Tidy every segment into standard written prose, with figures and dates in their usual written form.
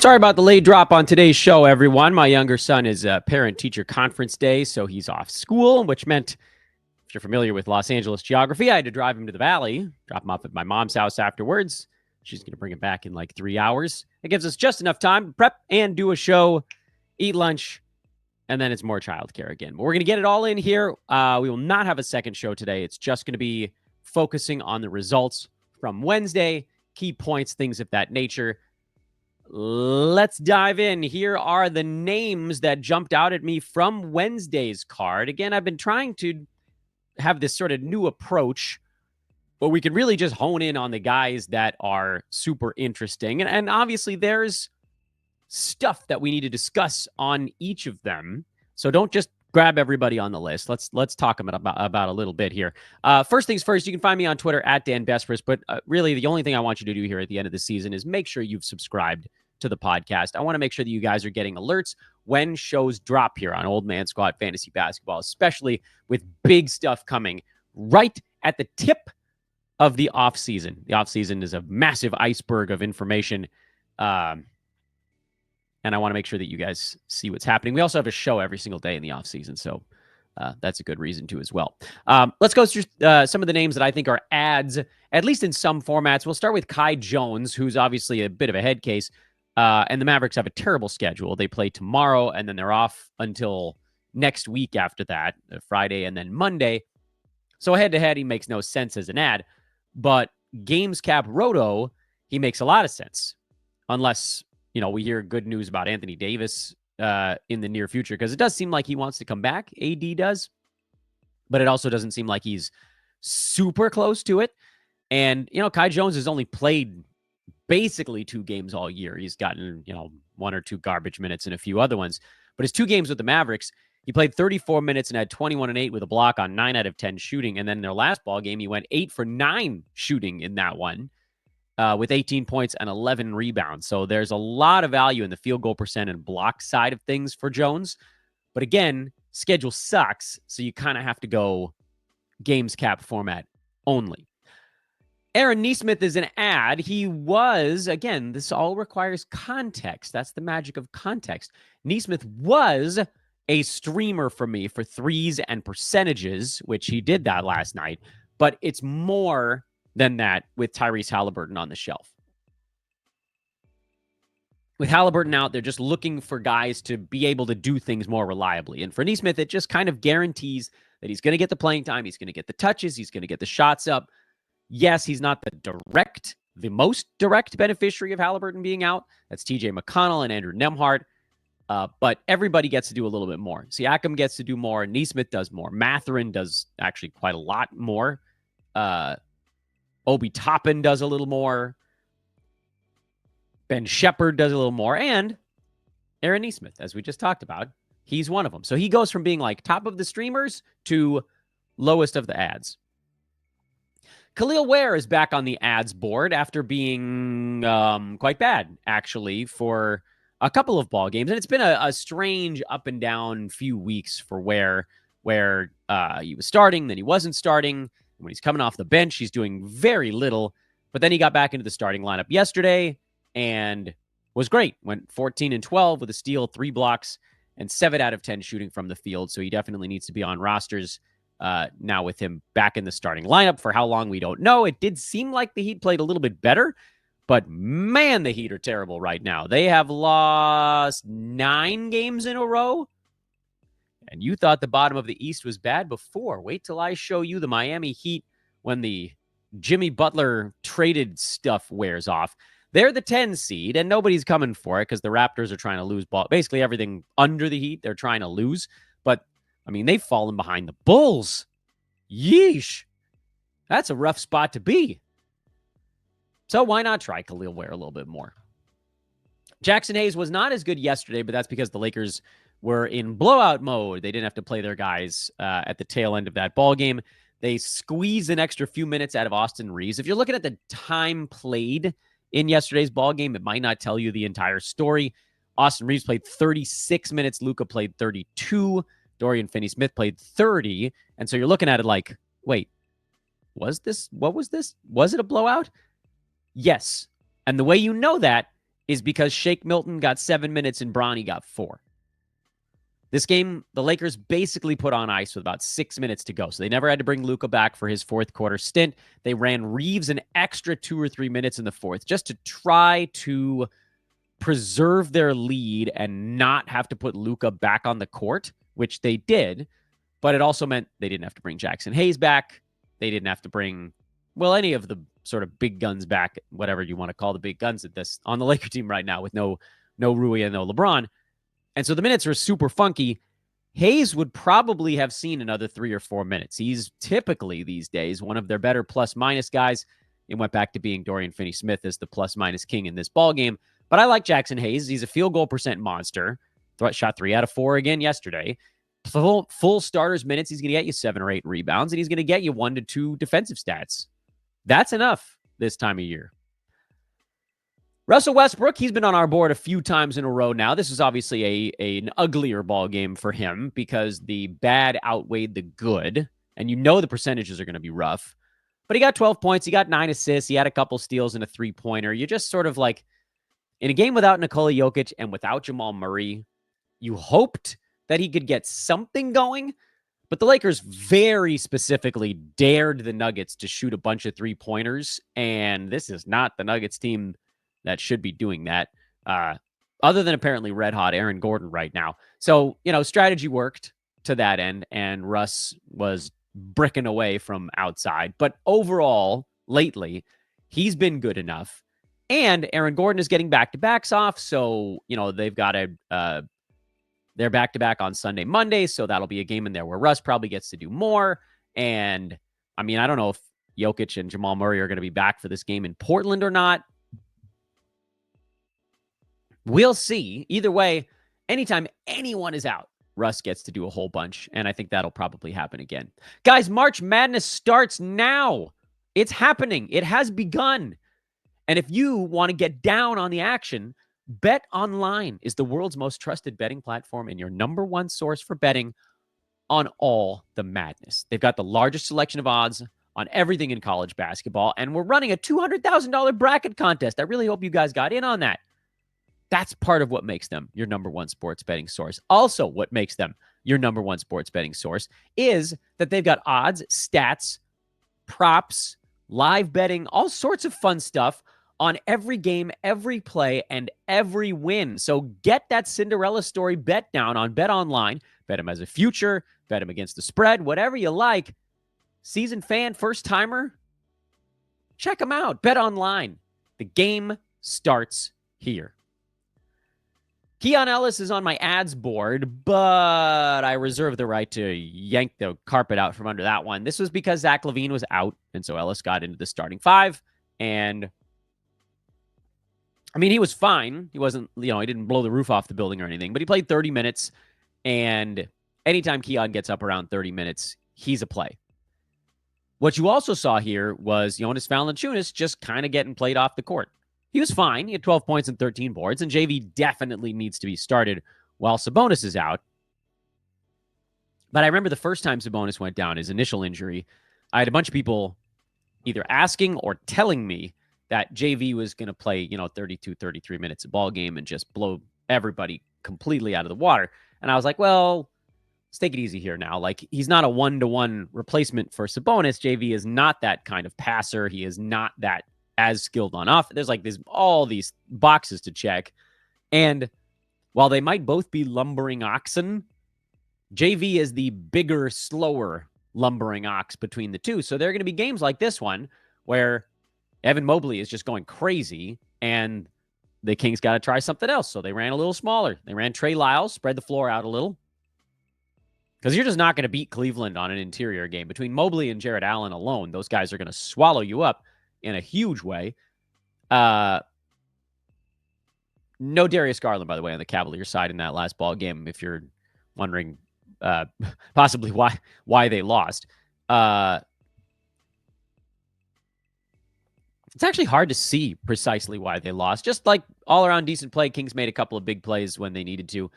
Sorry about the late drop on today's show, everyone. My younger son is parent-teacher conference day, so he's off school, which meant, if you're familiar with Los Angeles geography, I had to drive him to the valley, drop him off at my mom's house afterwards. She's going to bring him back in like 3 hours. It gives us just enough time to prep and do a show, eat lunch, and then it's more childcare again. But we're going to get it all in here. We will not have a second show today. It's just going to be focusing on the results from Wednesday, key points, things of that nature. Let's dive in. Here are the names that jumped out at me from Wednesday's card. Again, I've been trying to have this sort of new approach where we can really just hone in on the guys that are super interesting. And obviously, there's stuff that we need to discuss on each of them. So don't just grab everybody on the list. Let's talk about a little bit here. First things first, you can find me on Twitter at Dan Besbris, but really the only thing I want you to do here at the end of the season is make sure you've subscribed to the podcast. I want to make sure that you guys are getting alerts when shows drop here on Old Man Squad Fantasy Basketball, especially with big stuff coming right at the tip of the offseason. The offseason is a massive iceberg of information. And I want to make sure that you guys see what's happening. We also have a show every single day in the offseason, so that's a good reason to as well. Let's go through some of the names that I think are ads, at least in some formats. We'll start with Tre Jones, who's obviously a bit of a head case, and the Mavericks have a terrible schedule. They play tomorrow, and then they're off until next week after that, Friday and then Monday. So head-to-head, he makes no sense as an ad, but Games Cap Roto, he makes a lot of sense, unless we hear good news about Anthony Davis in the near future, because it does seem like he wants to come back. AD does, but it also doesn't seem like he's super close to it. And, Tre Jones has only played basically 2 games all year. He's gotten, 1 or 2 garbage minutes and a few other ones. But his 2 games with the Mavericks, he played 34 minutes and had 21 and 8 with a block on 9 out of 10 shooting. And then in their last ball game, he went 8 for 9 shooting in that one. With 18 points and 11 rebounds. So there's a lot of value in the field goal percent and block side of things for Jones. But again, schedule sucks, so you kind of have to go games cap format only. Aaron Nesmith is an ad. He was, again, this all requires context. That's the magic of context. Nesmith was a streamer for me for threes and percentages, which he did that last night. But it's more than that with Tyrese Halliburton on the shelf. With Halliburton out, they're just looking for guys to be able to do things more reliably. And for Nesmith, it just kind of guarantees that he's going to get the playing time, he's going to get the touches, he's going to get the shots up. Yes, he's not the most direct beneficiary of Halliburton being out. That's TJ McConnell and Andrew Nembhard. But everybody gets to do a little bit more. Siakam gets to do more. Nesmith does more. Mathurin does actually quite a lot more. Obi Toppin does a little more. Ben Shepherd does a little more. And Aaron Nesmith, as we just talked about, he's one of them. So he goes from being like top of the streamers to lowest of the ads. Kel'el Ware is back on the ads board after being quite bad, actually, for a couple of ball games. And it's been a strange up and down few weeks for Ware, where he was starting, then he wasn't starting. When he's coming off the bench, he's doing very little. But then he got back into the starting lineup yesterday and was great. Went 14 and 12 with a steal, 3 blocks, and 7 out of 10 shooting from the field. So he definitely needs to be on rosters now with him back in the starting lineup. For how long, we don't know. It did seem like the Heat played a little bit better, but man, the Heat are terrible right now. They have lost 9 games in a row. And you thought the bottom of the East was bad before. Wait till I show you the Miami Heat when the Jimmy Butler traded stuff wears off. They're the 10 seed, and nobody's coming for it because the Raptors are trying to lose ball. Basically, everything under the Heat, they're trying to lose. But, they've fallen behind the Bulls. Yeesh. That's a rough spot to be. So why not try Kel'el Ware a little bit more? Jaxson Hayes was not as good yesterday, but that's because the Lakers were in blowout mode. They didn't have to play their guys at the tail end of that ball game. They squeezed an extra few minutes out of Austin Reeves. If you're looking at the time played in yesterday's ball game, it might not tell you the entire story. Austin Reeves played 36 minutes. Luka played 32. Dorian Finney-Smith played 30. And so you're looking at it like, wait, what was this? Was it a blowout? Yes. And the way you know that is because Shake Milton got 7 minutes and Bronny got 4. This game, the Lakers basically put on ice with about 6 minutes to go. So they never had to bring Luka back for his fourth quarter stint. They ran Reeves an extra 2 or 3 minutes in the fourth just to try to preserve their lead and not have to put Luka back on the court, which they did. But it also meant they didn't have to bring Jaxson Hayes back. They didn't have to bring, well, any of the sort of big guns back, whatever you want to call the big guns at this on the Laker team right now with no Rui and no LeBron. And so the minutes are super funky. Hayes would probably have seen another 3 or 4 minutes. He's typically these days one of their better plus-minus guys. It went back to being Dorian Finney-Smith as the plus-minus king in this ballgame. But I like Jaxson Hayes. He's a field goal percent monster. Shot 3 out of 4 again yesterday. Full starters minutes, he's going to get you 7 or 8 rebounds, and he's going to get you 1 to 2 defensive stats. That's enough this time of year. Russell Westbrook, he's been on our board a few times in a row now. This is obviously an uglier ball game for him because the bad outweighed the good, and you know the percentages are going to be rough. But he got 12 points. He got 9 assists. He had a couple steals and a three-pointer. You just sort of like, in a game without Nikola Jokic and without Jamal Murray, you hoped that he could get something going, but the Lakers very specifically dared the Nuggets to shoot a bunch of three-pointers, and this is not the Nuggets team that should be doing that, other than apparently red-hot Aaron Gordon right now. So, strategy worked to that end, and Russ was bricking away from outside. But overall, lately, he's been good enough. And Aaron Gordon is getting back-to-backs off, so, they've got they're back-to-back on Sunday, Monday, so that'll be a game in there where Russ probably gets to do more. And, I don't know if Jokic and Jamal Murray are going to be back for this game in Portland or not. We'll see. Either way, anytime anyone is out, Russ gets to do a whole bunch, and I think that'll probably happen again. Guys, March Madness starts now. It's happening. It has begun. And if you want to get down on the action, Bet Online is the world's most trusted betting platform and your number one source for betting on all the madness. They've got the largest selection of odds on everything in college basketball, and we're running a $200,000 bracket contest. I really hope you guys got in on that. That's part of what makes them your number one sports betting source. Also, what makes them your number one sports betting source is that they've got odds, stats, props, live betting, all sorts of fun stuff on every game, every play, and every win. So get that Cinderella story bet down on Bet Online. Bet them as a future, bet them against the spread, whatever you like. Season fan, first timer, check them out. Bet Online. The game starts here. Keon Ellis is on my ads board, but I reserve the right to yank the carpet out from under that one. This was because Zach LaVine was out, and so Ellis got into the starting 5, and he was fine. He wasn't, he didn't blow the roof off the building or anything, but he played 30 minutes, and anytime Keon gets up around 30 minutes, he's a play. What you also saw here was Jonas Valanciunas just kind of getting played off the court. He was fine. He had 12 points and 13 boards, and JV definitely needs to be started while Sabonis is out. But I remember the first time Sabonis went down, his initial injury, I had a bunch of people either asking or telling me that JV was going to play, 32, 33 minutes a ball game and just blow everybody completely out of the water. And I was like, well, let's take it easy here now. Like, he's not a one-to-one replacement for Sabonis. JV is not that kind of passer. He is not that as skilled on off. There's all these boxes to check. And while they might both be lumbering oxen, JV is the bigger, slower lumbering ox between the two. So there are going to be games like this one where Evan Mobley is just going crazy and the Kings got to try something else. So they ran a little smaller. They ran Trey Lyles, spread the floor out a little. Because you're just not going to beat Cleveland on an interior game. Between Mobley and Jarrett Allen alone, those guys are going to swallow you up in a huge way. No Darius Garland, by the way, on the Cavaliers side in that last ball game, if you're wondering possibly why they lost. It's actually hard to see precisely why they lost. Just like all-around decent play, Kings made a couple of big plays when they needed to.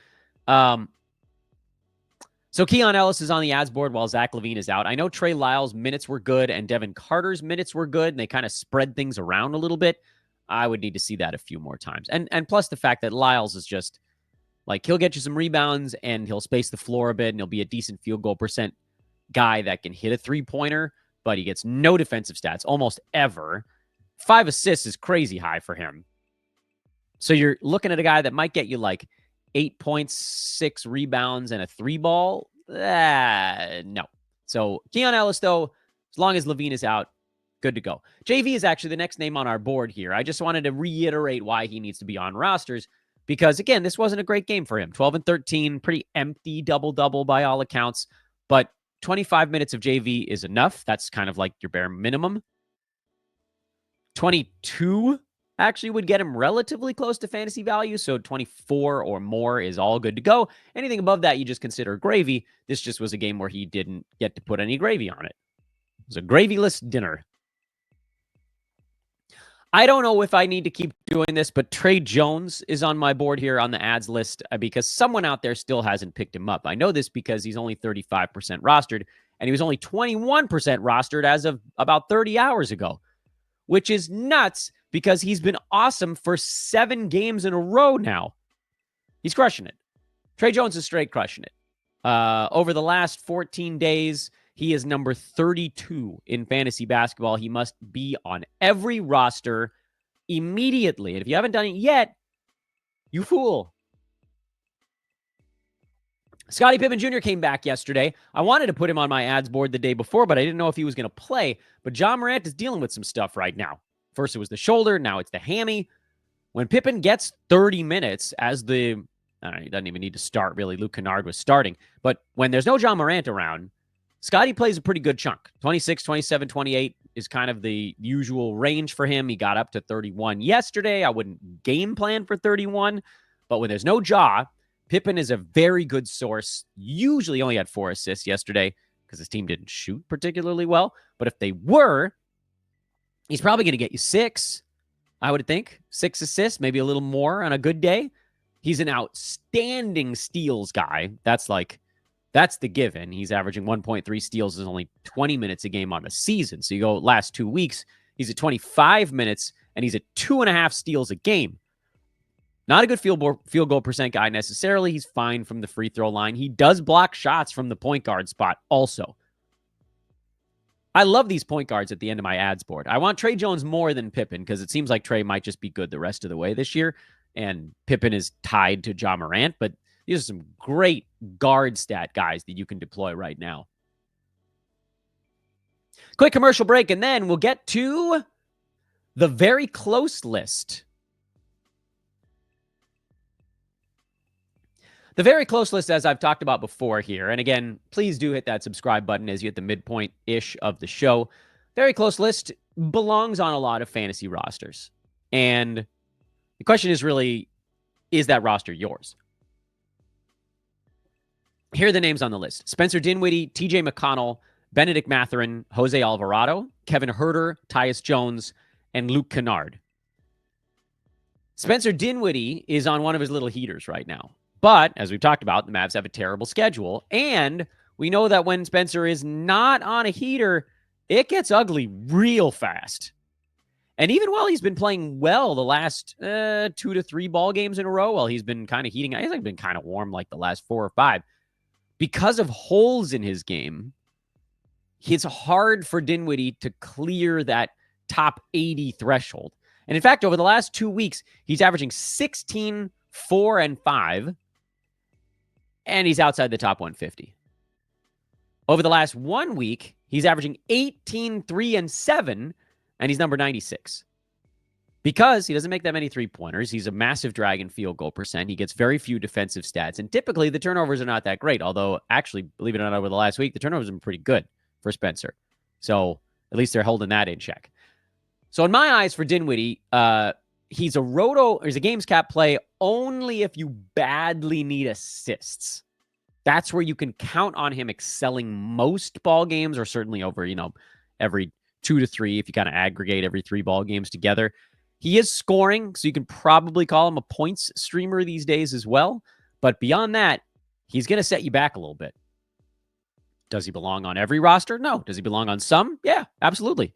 So Keon Ellis is on the ads board while Zach LaVine is out. I know Trey Lyles' minutes were good and Devin Carter's minutes were good, and they kind of spread things around a little bit. I would need to see that a few more times. And plus the fact that Lyles is just like, he'll get you some rebounds and he'll space the floor a bit and he'll be a decent field goal percent guy that can hit a three-pointer, but he gets no defensive stats almost ever. 5 assists is crazy high for him. So you're looking at a guy that might get you like 8.6 rebounds and a 3-ball. No. So Keon Ellis, though, as long as Levine is out, good to go. JV is actually the next name on our board here. I just wanted to reiterate why he needs to be on rosters because, again, this wasn't a great game for him. 12 and 13, pretty empty double-double by all accounts, but 25 minutes of JV is enough. That's kind of like your bare minimum. 22 actually would get him relatively close to fantasy value, so 24 or more is all good to go. Anything above that, you just consider gravy. This just was a game where he didn't get to put any gravy on it. It was a gravyless dinner. I don't know if I need to keep doing this, but Tre Jones is on my board here on the ads list because someone out there still hasn't picked him up. I know this because he's only 35% rostered, and he was only 21% rostered as of about 30 hours ago, which is nuts because he's been awesome for 7 games in a row now. He's crushing it. Tre Jones is straight crushing it. Over the last 14 days, he is number 32 in fantasy basketball. He must be on every roster immediately. And if you haven't done it yet, you fool. Scotty Pippen Jr. came back yesterday. I wanted to put him on my ads board the day before, but I didn't know if he was going to play. But Ja Morant is dealing with some stuff right now. First it was the shoulder, now it's the hammy. When Pippen gets 30 minutes as he doesn't even need to start, really. Luke Kennard was starting. But when there's no Ja Morant around, Scotty plays a pretty good chunk. 26, 27, 28 is kind of the usual range for him. He got up to 31 yesterday. I wouldn't game plan for 31. But when there's no Ja, Pippen is a very good source. Usually only had 4 assists yesterday because his team didn't shoot particularly well. But if they were, he's probably going to get you 6, I would think. 6 assists, maybe a little more on a good day. He's an outstanding steals guy. That's the given. He's averaging 1.3 steals in only 20 minutes a game on the season. So you go last 2 weeks, he's at 25 minutes, and he's at 2.5 steals a game. Not a good field goal percent guy necessarily. He's fine from the free throw line. He does block shots from the point guard spot also. I love these point guards at the end of my ads board. I want Tre Jones more than Pippen because it seems like Tre might just be good the rest of the way this year, and Pippen is tied to Ja Morant, but these are some great guard stat guys that you can deploy right now. Quick commercial break, and then we'll get to the very close list. The very close list, as I've talked about before here, and again, please do hit that subscribe button as you hit the midpoint-ish of the show. Very close list belongs on a lot of fantasy rosters. And the question is really, is that roster yours? Here are the names on the list. Spencer Dinwiddie, TJ McConnell, Bennedict Mathurin, Jose Alvarado, Kevin Huerter, Tyus Jones, and Luke Kennard. Spencer Dinwiddie is on one of his little heaters right now. But, as we've talked about, the Mavs have a terrible schedule. And we know that when Spencer is not on a heater, it gets ugly real fast. And even while he's been playing well the last 2 to 3 ball games in a row, while he's been kind of heating, he's been kind of warm like the last 4 or 5. Because of holes in his game, it's hard for Dinwiddie to clear that top 80 threshold. And in fact, over the last 2 weeks, he's averaging 16, 4, and 5. And he's outside the top 150. Over the last 1 week, he's averaging 18, 3, and 7, and he's number 96. Because he doesn't make that many three-pointers, he's a massive drag in field goal percent. He gets very few defensive stats, and typically the turnovers are not that great, although actually, believe it or not, over the last week, the turnovers have been pretty good for Spencer. So at least they're holding that in check. So in my eyes for Dinwiddie, he's a games cap play only if you badly need assists. That's where you can count on him excelling most ball games, or certainly over, every 2 to 3, if you kind of aggregate every 3 ball games together. He is scoring, so you can probably call him a points streamer these days as well. But beyond that, he's going to set you back a little bit. Does he belong on every roster? No. Does he belong on some? Yeah, absolutely.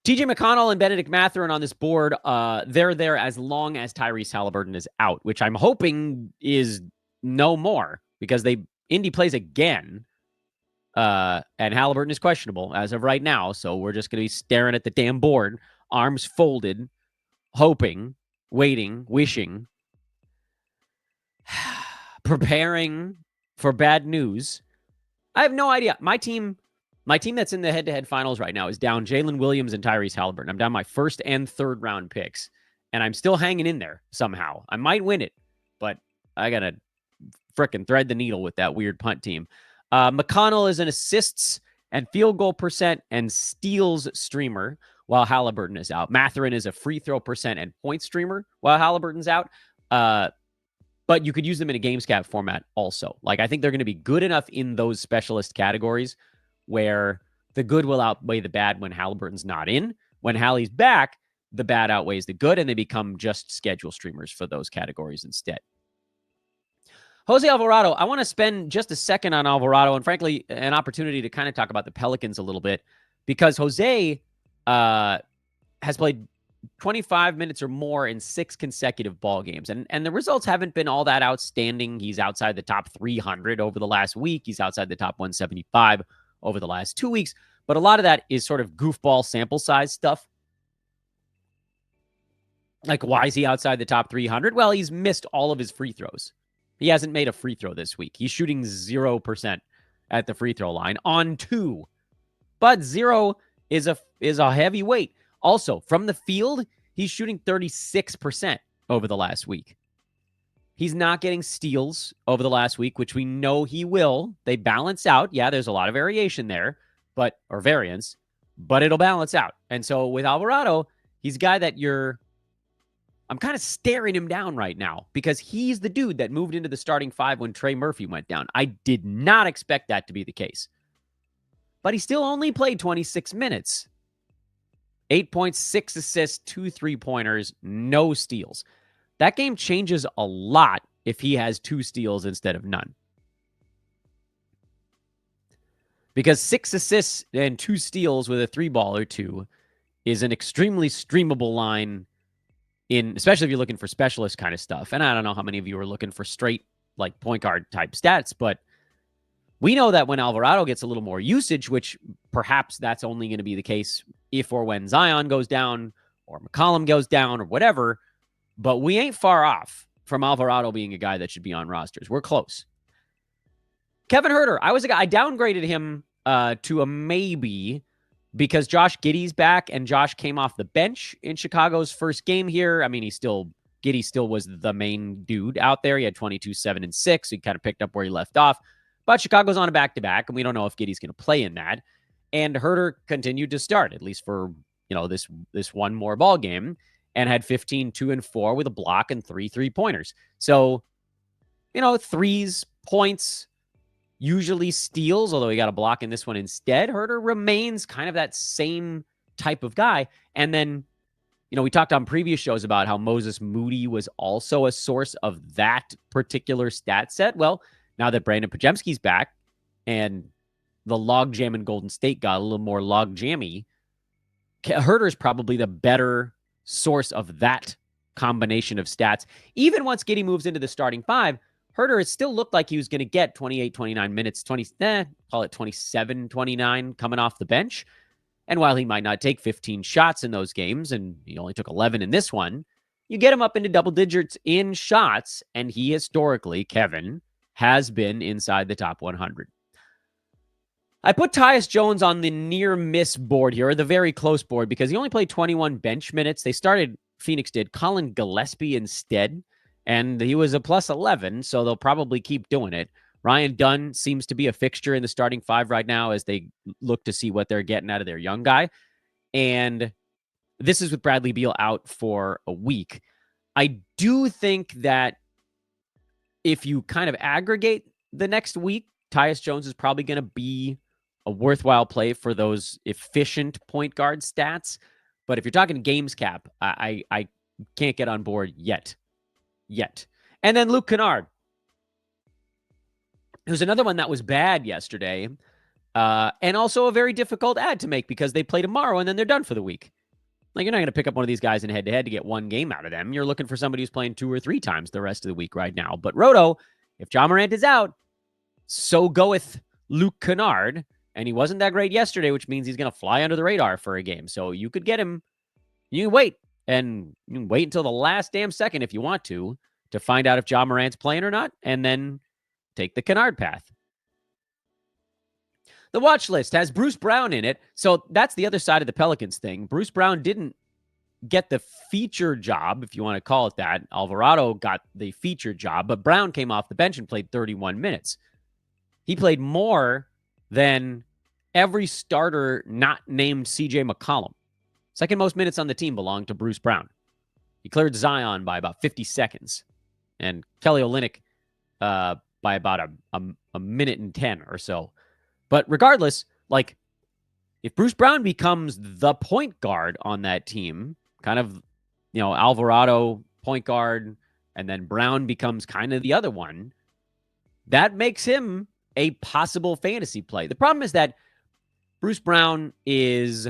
TJ McConnell and Bennedict Mathurin on this board, they're there as long as Tyrese Halliburton is out, which I'm hoping is no more because Indy plays again, and Halliburton is questionable as of right now. So we're just going to be staring at the damn board, arms folded, hoping, waiting, wishing, preparing for bad news. I have no idea. My team that's in the head-to-head finals right now is down Jalen Williams and Tyrese Halliburton. I'm down my first and third round picks, and I'm still hanging in there somehow. I might win it, but I got to frickin' thread the needle with that weird punt team. McConnell is an assists and field goal percent and steals streamer while Halliburton is out. Mathurin is a free throw percent and point streamer while Halliburton's out. But you could use them in a games cap format also. Like, I think they're going to be good enough in those specialist categories where the good will outweigh the bad when Halliburton's not in. When Hallie's back, the bad outweighs the good, and they become just schedule streamers for those categories instead. Jose Alvarado, I want to spend just a second on Alvarado and, frankly, an opportunity to kind of talk about the Pelicans a little bit because Jose has played 25 minutes or more in 6 consecutive ball games. And the results haven't been all that outstanding. He's outside the top 300 over the last week. He's outside the top 175 over the last 2 weeks. But a lot of that is sort of goofball sample size stuff. Like, why is he outside the top 300? Well, he's missed all of his free throws. He hasn't made a free throw this week. He's shooting 0% at the free throw line on 2. But 0 is a heavy weight. Also, from the field, he's shooting 36% over the last week. He's not getting steals over the last week, which we know he will. They balance out. Yeah, there's a lot of variation there, or variance, but it'll balance out. And so with Alvarado, he's a guy that I'm kind of staring him down right now because he's the dude that moved into the starting 5 when Trey Murphy went down. I did not expect that to be the case. But he still only played 26 minutes. 8.6 assists, 2 3-pointers, no steals. That game changes a lot if he has 2 steals instead of none. Because 6 assists and 2 steals with a 3-ball or 2 is an extremely streamable line, especially if you're looking for specialist kind of stuff. And I don't know how many of you are looking for straight, like, point guard type stats, but we know that when Alvarado gets a little more usage, which perhaps that's only going to be the case if or when Zion goes down or McCollum goes down or whatever, but we ain't far off from Alvarado being a guy that should be on rosters. We're close. Kevin Huerter, I downgraded him to a maybe because Josh Giddey's back and Josh came off the bench in Chicago's first game here. I mean, Giddey still was the main dude out there. He had 22, 7, and 6. So he kind of picked up where he left off. But Chicago's on a back-to-back, and we don't know if Giddey's going to play in that. And Huerter continued to start, at least for this one more ball game, and had 15, 2, and 4 with a block and 3 3-pointers. So, threes, points, usually steals, although he got a block in this one instead. Huerter remains kind of that same type of guy. And then, we talked on previous shows about how Moses Moody was also a source of that particular stat set. Well, now that Brandon Podziemski's back and the logjam in Golden State got a little more logjammy, Huerter's probably the better source of that combination of stats. Even once Giddey moves into the starting 5, Huerter has still looked like he was going to get 28, 29 minutes, call it 27, 29 coming off the bench. And while he might not take 15 shots in those games, and he only took 11 in this one, you get him up into double digits in shots, and he historically, Kevin, has been inside the top 100. I put Tyus Jones on the near miss board here, or the very close board, because he only played 21 bench minutes. Phoenix did Colin Gillespie instead, and he was a plus 11, so they'll probably keep doing it. Ryan Dunn seems to be a fixture in the starting 5 right now as they look to see what they're getting out of their young guy. And this is with Bradley Beal out for a week. I do think that if you kind of aggregate the next week, Tyus Jones is probably going to be a worthwhile play for those efficient point guard stats. But if you're talking games cap, I can't get on board yet. And then Luke Kennard, who's another one that was bad yesterday, and also a very difficult ad to make because they play tomorrow and then they're done for the week. Like, you're not going to pick up one of these guys in head-to-head to get one game out of them. You're looking for somebody who's playing 2 or 3 times the rest of the week right now. But Roto, if Ja Morant is out, so goeth Luke Kennard, and he wasn't that great yesterday, which means he's going to fly under the radar for a game. So you could get him. You can wait, and you can wait until the last damn second if you want to find out if Ja Morant's playing or not, and then take the Kennard path. The watch list has Bruce Brown in it. So that's the other side of the Pelicans thing. Bruce Brown didn't get the feature job, if you want to call it that. Alvarado got the feature job, but Brown came off the bench and played 31 minutes. He played more than every starter not named CJ McCollum. Second most minutes on the team belonged to Bruce Brown. He cleared Zion by about 50 seconds. And Kelly Olynyk by about a minute and 10 or so. But regardless, like, if Bruce Brown becomes the point guard on that team, kind of, Alvarado point guard, and then Brown becomes kind of the other one, that makes him a possible fantasy play. The problem is that Bruce Brown is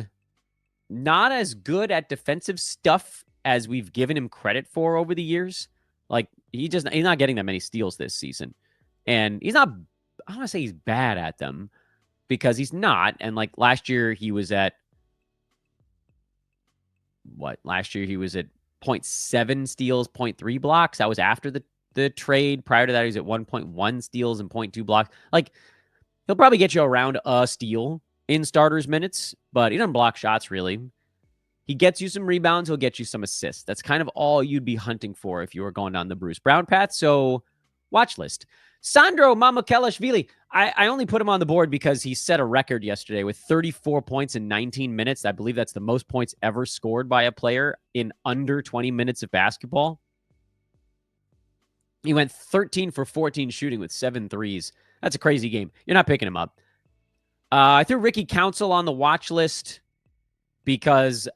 not as good at defensive stuff as we've given him credit for over the years. Like, he's not getting that many steals this season. And he's not, I don't want to say he's bad at them, because he's not. And like last year he was at Last year he was at 0.7 steals, 0.3 blocks. That was after the trade. Prior to that, he was at 1.1 steals and 0.2 blocks. Like, he'll probably get you around a steal in starters minutes, but he doesn't block shots really. He gets you some rebounds. He'll get you some assists. That's kind of all you'd be hunting for if you were going down the Bruce Brown path. So watch list. Sandro Mamukelashvili, I only put him on the board because he set a record yesterday with 34 points in 19 minutes. I believe that's the most points ever scored by a player in under 20 minutes of basketball. He went 13 for 14 shooting with 7 threes. That's a crazy game. You're not picking him up. I threw Ricky Council on the watch list because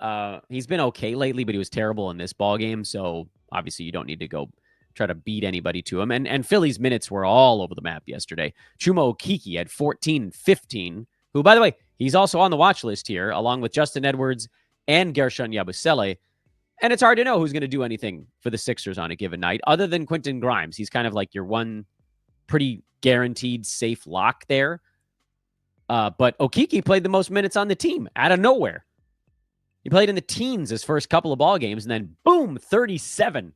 he's been okay lately, but he was terrible in this ball game. So obviously you don't need to go try to beat anybody to him. And Philly's minutes were all over the map yesterday. Chuma Okeke had 14 and 15, who, by the way, he's also on the watch list here, along with Justin Edwards and Guerschon Yabusele. And it's hard to know who's going to do anything for the Sixers on a given night, other than Quentin Grimes. He's kind of like your one pretty guaranteed safe lock there. But Okeke played the most minutes on the team out of nowhere. He played in the teens his first couple of ball games, and then boom, 37.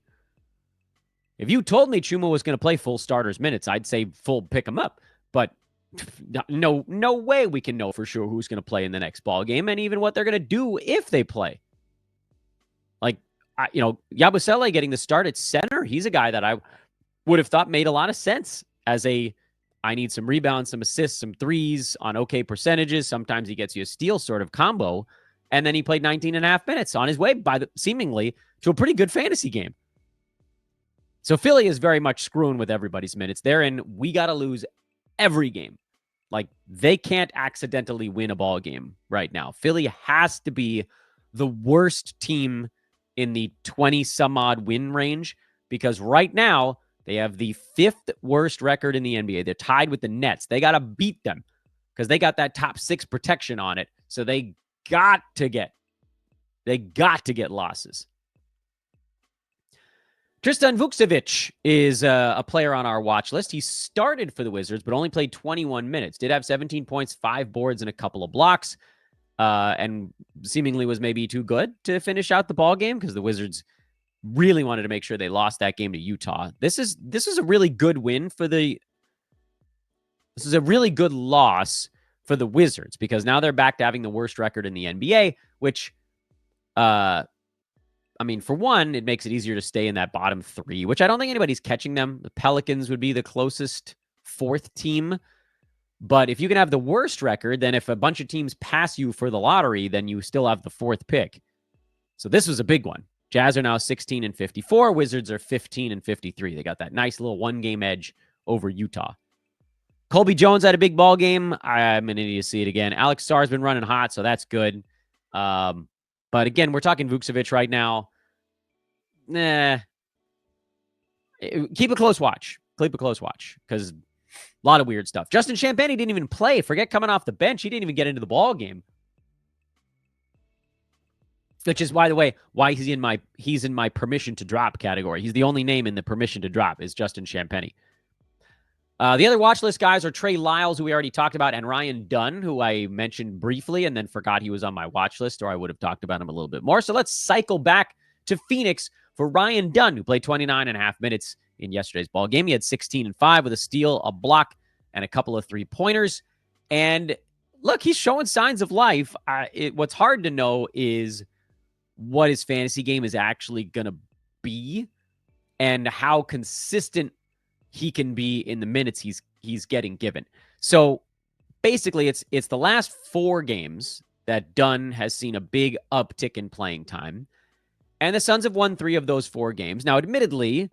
If you told me Chuma was going to play full starters minutes, I'd say full pick him up. But no way we can know for sure who's going to play in the next ball game, and even what they're going to do if they play. Like, Yabusele getting the start at center, he's a guy that I would have thought made a lot of sense as I need some rebounds, some assists, some threes on okay percentages. Sometimes he gets you a steal sort of combo. And then he played 19 and a half minutes on his way seemingly to a pretty good fantasy game. So Philly is very much screwing with everybody's minutes. They're in, we got to lose every game. Like, they can't accidentally win a ball game right now. Philly has to be the worst team in the 20-some-odd win range, because right now they have the 5th worst record in the NBA. They're tied with the Nets. They got to beat them because they got that top 6 protection on it. So they got to get losses. Tristan Vukcevic is a player on our watch list. He started for the Wizards, but only played 21 minutes. Did have 17 points, 5 boards, and a couple of blocks, and seemingly was maybe too good to finish out the ball game because the Wizards really wanted to make sure they lost that game to Utah. This is a really good win for the. This is a really good loss for the Wizards because now they're back to having the worst record in the NBA, which, for one, it makes it easier to stay in that bottom 3, which I don't think anybody's catching them. The Pelicans would be the closest 4th team. But if you can have the worst record, then if a bunch of teams pass you for the lottery, then you still have the 4th pick. So this was a big one. Jazz are now 16 and 54. Wizards are 15 and 53. They got that nice little 1-game edge over Utah. Colby Jones had a big ball game. I'm going to need to see it again. Alex Sarr's been running hot, so that's good. But again, we're talking Vukcevic right now. Keep a close watch. Because a lot of weird stuff. Justin Champagnie didn't even play. Forget coming off the bench. He didn't even get into the ball game. which is, by the way, why he's in my permission to drop category. He's the only name in the permission to drop is Justin Champagnie. The other watch list guys are Trey Lyles, who we already talked about, and Ryan Dunn, who I mentioned briefly and then forgot he was on my watch list, or I would have talked about him a little bit more. So let's cycle back to Phoenix for Ryan Dunn, who played 29 and a half minutes in yesterday's ball game. He had 16 and 5 with a steal, a block, and a couple of three-pointers. And look, he's showing signs of life. What's hard to know is what his fantasy game is actually going to be and how consistent he can be in the minutes he's getting given. So basically, it's the last 4 games that Dunn has seen a big uptick in playing time. And the Suns have won 3 of those 4 games. Now, admittedly,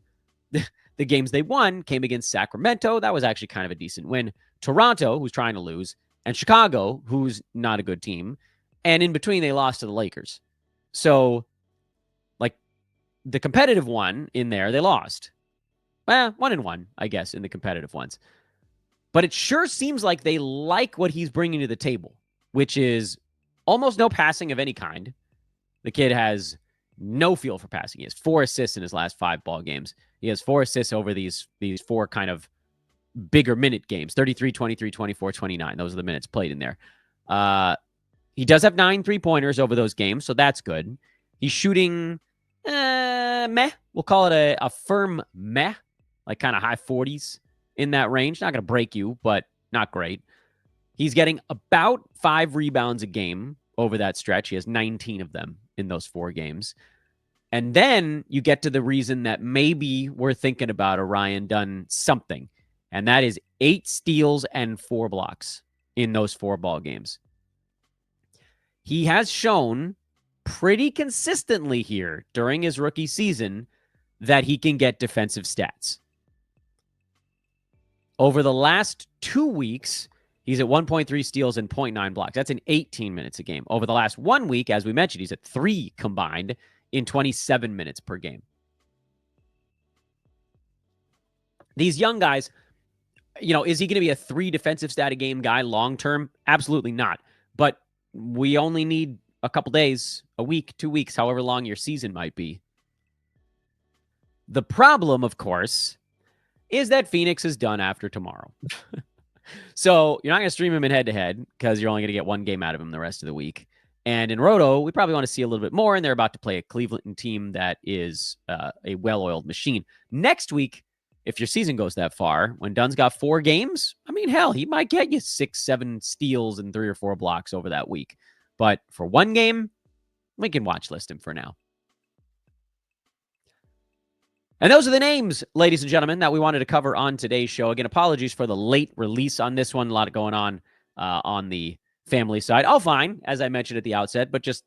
the games they won came against Sacramento. That was actually kind of a decent win. Toronto, who's trying to lose, and Chicago, who's not a good team. And in between, they lost to the Lakers. So, like, the competitive one in there, they lost. Well, 1-1, I guess, in the competitive ones. But it sure seems like they like what he's bringing to the table, which is almost no passing of any kind. The kid has no feel for passing. He has 4 assists in his last 5 ball games. He has 4 assists over these 4 kind of bigger minute games, 33, 23, 24, 29. Those are the minutes played in there. He does have 9 3-pointers over those games, so that's good. He's shooting meh. We'll call it a firm meh. Like kind of high 40s in that range. Not going to break you, but not great. He's getting about 5 rebounds a game over that stretch. He has 19 of them in those 4 games. And then you get to the reason that maybe we're thinking about a Ryan Dunn something. And that is 8 steals and 4 blocks in those 4 ball games. He has shown pretty consistently here during his rookie season that he can get defensive stats. Over the last 2 weeks, he's at 1.3 steals and 0.9 blocks. That's in 18 minutes a game. Over the last 1 week, as we mentioned, he's at 3 combined in 27 minutes per game. These young guys, is he going to be a 3 defensive stat a game guy long-term? Absolutely not. But we only need a couple days, a week, 2 weeks, however long your season might be. The problem, of course, is that Phoenix is done after tomorrow. So you're not going to stream him in head-to-head because you're only going to get 1 game out of him the rest of the week. And in Roto, we probably want to see a little bit more, and they're about to play a Cleveland team that is a well-oiled machine. Next week, if your season goes that far, when Dunn's got 4 games, I mean, hell, he might get you 6, 7 steals and 3 or 4 blocks over that week. But for 1 game, we can watch list him for now. And those are the names, ladies and gentlemen, that we wanted to cover on today's show. Again, apologies for the late release on this one. A lot going on the family side. All fine, as I mentioned at the outset, but just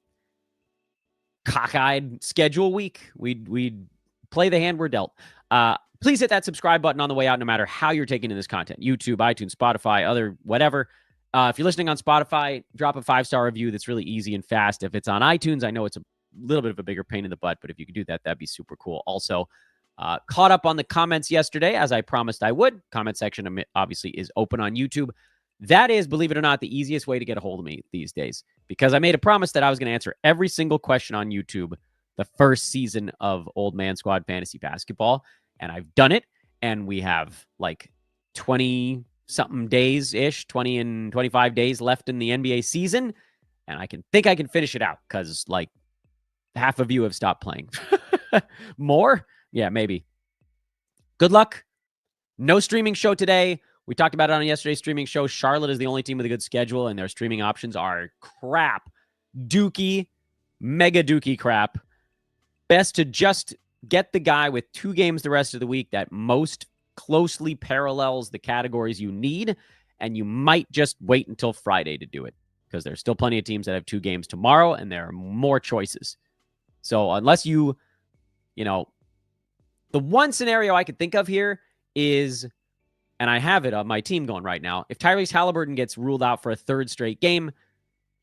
cockeyed schedule week. We play the hand we're dealt. Please hit that subscribe button on the way out, no matter how you're taking in this content. YouTube, iTunes, Spotify, other whatever. If you're listening on Spotify, drop a 5-star review. That's really easy and fast. If it's on iTunes, I know it's a little bit of a bigger pain in the butt, but if you could do that, that'd be super cool. Also, caught up on the comments yesterday, as I promised I would. Comment section obviously is open on YouTube. That is, believe it or not, the easiest way to get a hold of me these days, because I made a promise that I was going to answer every single question on YouTube the first season of Old Man Squad Fantasy Basketball, and I've done it, and we have like 20-something days-ish, 20 and 25 days left in the NBA season, and I can finish it out, because like half of you have stopped playing. More? Yeah, maybe. Good luck. No streaming show today. We talked about it on yesterday's streaming show. Charlotte is the only team with a good schedule, and their streaming options are crap. Dookie, mega dookie crap. Best to just get the guy with 2 games the rest of the week that most closely parallels the categories you need, and you might just wait until Friday to do it, because there's still plenty of teams that have 2 games tomorrow, and there are more choices. So unless the one scenario I could think of here is, and I have it on my team going right now, if Tyrese Halliburton gets ruled out for a 3rd straight game,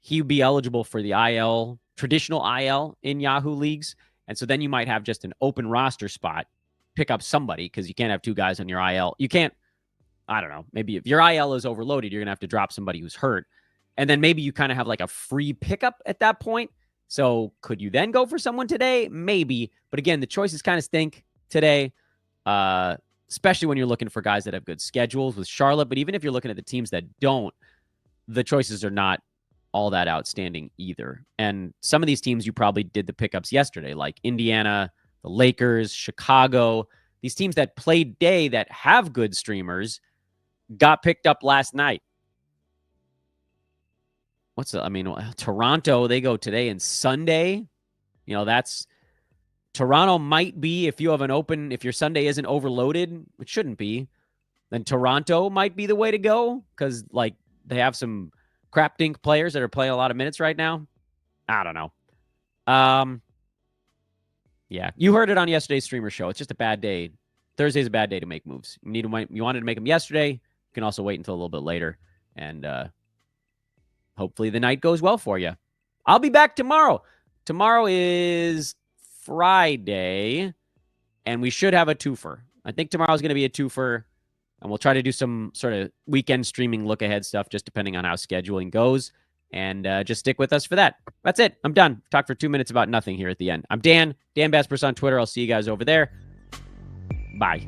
he would be eligible for the IL, traditional IL in Yahoo leagues. And so then you might have just an open roster spot, pick up somebody, because you can't have 2 guys on your IL. You can't, I don't know, maybe if your IL is overloaded, you're going to have to drop somebody who's hurt. And then maybe you kind of have like a free pickup at that point. So could you then go for someone today? Maybe. But again, the choices kind of stink today, especially when you're looking for guys that have good schedules with Charlotte. But even if you're looking at the teams that don't, the choices are not all that outstanding either. And some of these teams you probably did the pickups yesterday, like Indiana, the Lakers, Chicago. These teams that played day that have good streamers got picked up last night. Toronto, they go today and Sunday. That's Toronto might be, if your Sunday isn't overloaded, it shouldn't be, then Toronto might be the way to go because, they have some crap dink players that are playing a lot of minutes right now. I don't know. Yeah, you heard it on yesterday's streamer show. It's just a bad day. Thursday's a bad day to make moves. You wanted to make them yesterday. You can also wait until a little bit later, and hopefully the night goes well for you. I'll be back tomorrow. Tomorrow is Friday, and we should have a twofer. I think tomorrow's going to be a twofer, and we'll try to do some sort of weekend streaming look-ahead stuff, just depending on how scheduling goes, and just stick with us for that. That's it. I'm done. Talked for 2 minutes about nothing here at the end. I'm Dan Baspers on Twitter. I'll see you guys over there. Bye.